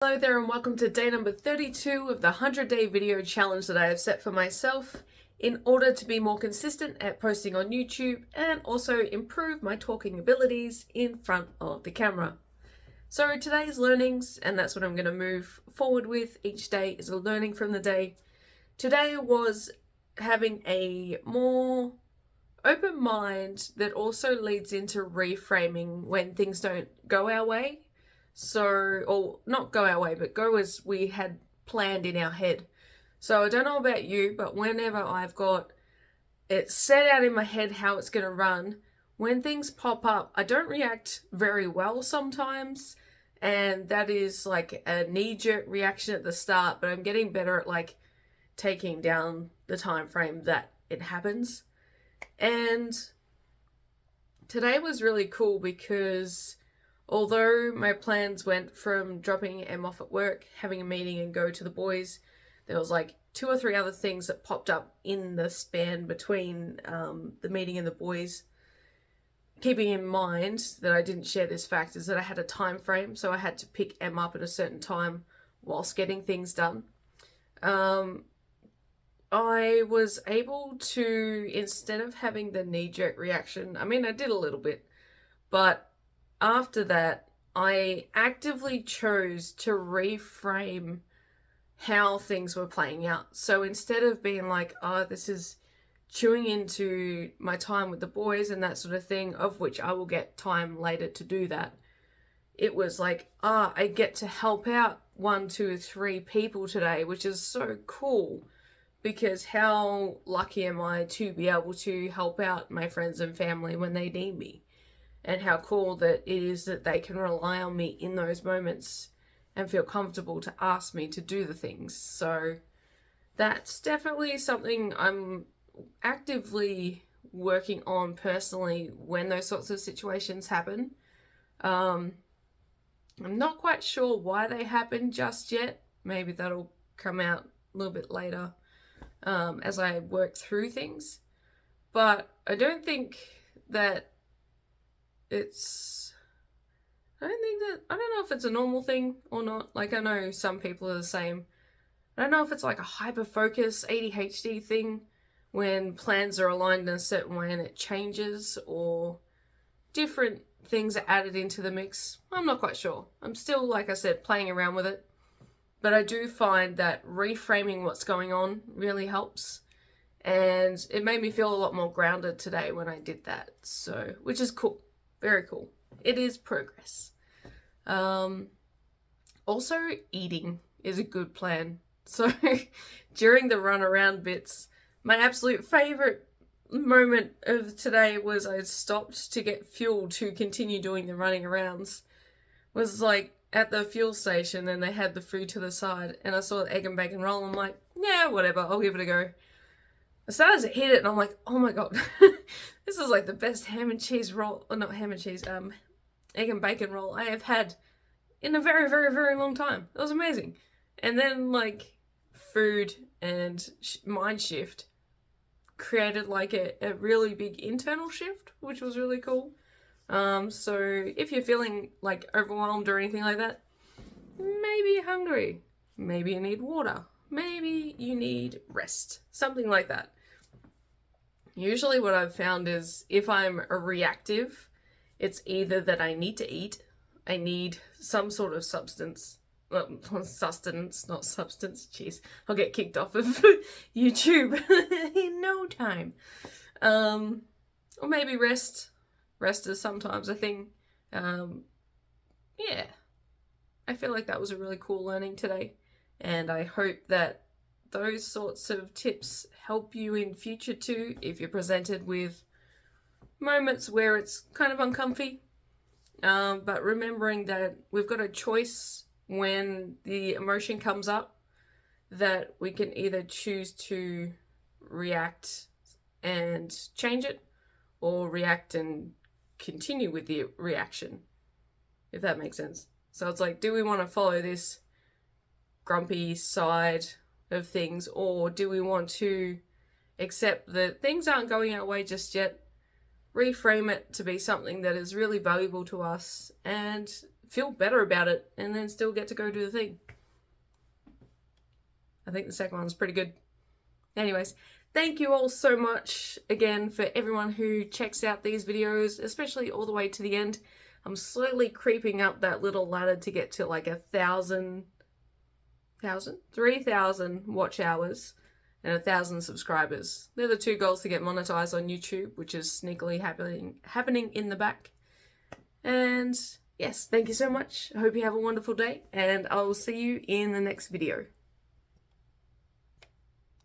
Hello there and welcome to day number 32 of the 100-day video challenge that I have set for myself in order to be more consistent at posting on YouTube and also improve my talking abilities in front of the camera. So today's learnings, and that's what I'm going to move forward with each day, is a learning from the day. Today was having a more open mind that also leads into reframing when things don't go our way. Or not go our way, but go as we had planned in our head. So I don't know about you, but whenever I've got it set out in my head how it's going to run, when things pop up, I don't react very well sometimes. And that is like a knee-jerk reaction at the start, but I'm getting better at like taking down the time frame that it happens. And today was really cool because although my plans went from dropping Em off at work, having a meeting and go to the boys, there was like 2 or 3 other things that popped up in the span between the meeting and the boys. Keeping in mind that I didn't share this fact is that I had a time frame, so I had to pick Em up at a certain time whilst getting things done. I was able to, instead of having the knee-jerk reaction, I mean I did a little bit, but after that, I actively chose to reframe how things were playing out. So instead of being like, oh, this is chewing into my time with the boys and that sort of thing, of which I will get time later to do that, it was like, I get to help out 1, 2, 3 people today, which is so cool because how lucky am I to be able to help out my friends and family when they need me. And how cool that it is that they can rely on me in those moments and feel comfortable to ask me to do the things. So that's definitely something I'm actively working on personally when those sorts of situations happen. I'm not quite sure why they happen just yet. Maybe that'll come out a little bit later as I work through things. But I don't think that I don't know if it's a normal thing or not. Like, I know some people are the same. I don't know if it's like a hyper-focus ADHD thing when plans are aligned in a certain way and it changes, or different things are added into the mix. I'm not quite sure. I'm still, like I said, playing around with it. But I do find that reframing what's going on really helps. And it made me feel a lot more grounded today when I did that. So, which is cool. Very cool. It is progress. Also, eating is a good plan. So, during the run around bits, my absolute favourite moment of today was I stopped to get fuel to continue doing the running arounds. Was like at the fuel station and they had the food to the side and I saw the egg and bacon roll and I'm like, yeah, whatever, I'll give it a go. I started to eat it and I'm like, oh my god, this is like the best ham and cheese roll, or not ham and cheese, egg and bacon roll I have had in a very, very, very long time. It was amazing. And then like food and mind shift created like a really big internal shift, which was really cool. So if you're feeling like overwhelmed or anything like that, maybe you're hungry, maybe you need water, maybe you need rest, something like that. Usually what I've found is if I'm a reactive, it's either that I need to eat, I need some sort of substance, well, sustenance, not substance, jeez, I'll get kicked off of YouTube in no time. Or maybe rest. Rest is sometimes a thing. Yeah, I feel like that was a really cool learning today, and I hope that those sorts of tips help you in future too if you're presented with moments where it's kind of uncomfy. But remembering that we've got a choice when the emotion comes up, that we can either choose to react and change it, or react and continue with the reaction, if that makes sense. So it's like, do we want to follow this grumpy side of things, or do we want to accept that things aren't going our way just yet, reframe it to be something that is really valuable to us, and feel better about it and then still get to go do the thing. I think the second one's pretty good. Anyways, thank you all so much again for everyone who checks out these videos, especially all the way to the end. I'm slowly creeping up that little ladder to get to like 3,000 watch hours and 1,000 subscribers. They're the 2 goals to get monetized on YouTube, which is sneakily happening in the back. And yes, thank you so much. I hope you have a wonderful day, and I will see you in the next video.